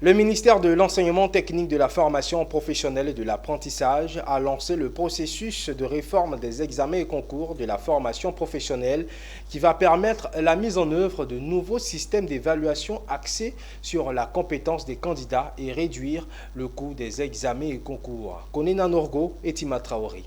Le ministère de l'Enseignement technique, de la formation professionnelle et de l'apprentissage a lancé le processus de réforme des examens et concours de la formation professionnelle qui va permettre la mise en œuvre de nouveaux systèmes d'évaluation axés sur la compétence des candidats et réduire le coût des examens et concours. Konena Norgo et Tima Traoré.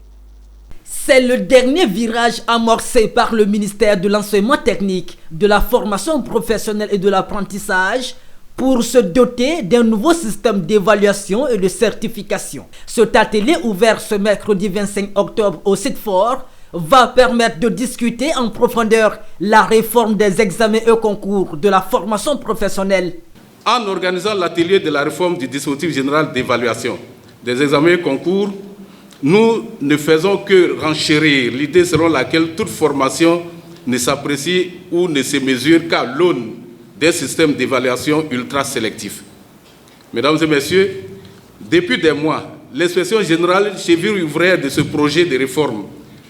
C'est le dernier virage amorcé par le ministère de l'Enseignement technique, de la formation professionnelle et de l'apprentissage pour se doter d'un nouveau système d'évaluation et de certification. Cet atelier ouvert ce mercredi 25 octobre au site fort va permettre de discuter en profondeur la réforme des examens et concours de la formation professionnelle. En organisant l'atelier de la réforme du dispositif général d'évaluation des examens et concours, nous ne faisons que renchérir l'idée selon laquelle toute formation ne s'apprécie ou ne se mesure qu'à l'aune des systèmes d'évaluation ultra sélectifs. Mesdames et messieurs, depuis des mois, l'inspection générale, cheville ouvrière de ce projet de réforme,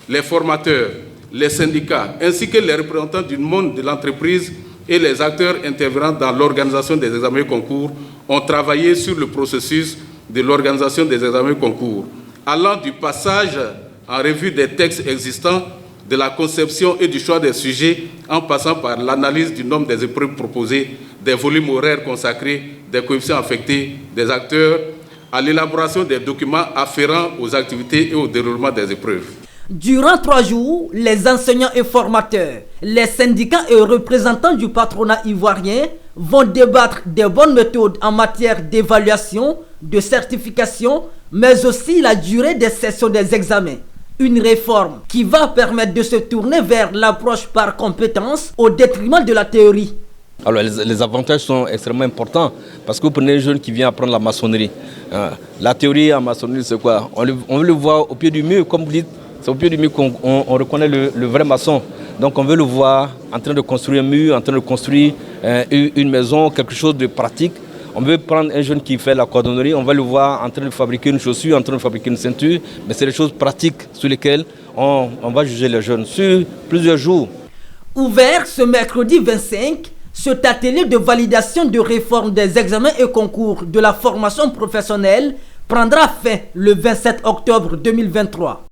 les formateurs, les syndicats, ainsi que les représentants du monde de l'entreprise et les acteurs intervenant dans l'organisation des examens et concours ont travaillé sur le processus de l'organisation des examens et concours, allant du passage en revue des textes existants, de la conception et du choix des sujets, en passant par l'analyse du nombre des épreuves proposées, des volumes horaires consacrés, des coefficients affectés, des acteurs, à l'élaboration des documents afférents aux activités et au déroulement des épreuves. Durant 3 jours, les enseignants et formateurs, les syndicats et représentants du patronat ivoirien vont débattre des bonnes méthodes en matière d'évaluation, de certification, mais aussi la durée des sessions des examens. Une réforme qui va permettre de se tourner vers l'approche par compétence au détriment de la théorie. Alors les avantages sont extrêmement importants parce que vous prenez un jeune qui vient apprendre la maçonnerie. La théorie en maçonnerie, c'est quoi? On veut le voir au pied du mur, comme vous dites, c'est au pied du mur qu'on reconnaît le vrai maçon. Donc on veut le voir en train de construire un mur, en train de construire une maison, quelque chose de pratique. On veut prendre un jeune qui fait la cordonnerie, on va le voir en train de fabriquer une chaussure, en train de fabriquer une ceinture. Mais c'est des choses pratiques sur lesquelles on va juger les jeunes sur plusieurs jours. Ouvert ce mercredi 25, cet atelier de validation de réforme des examens et concours de la formation professionnelle prendra fin le 27 octobre 2023.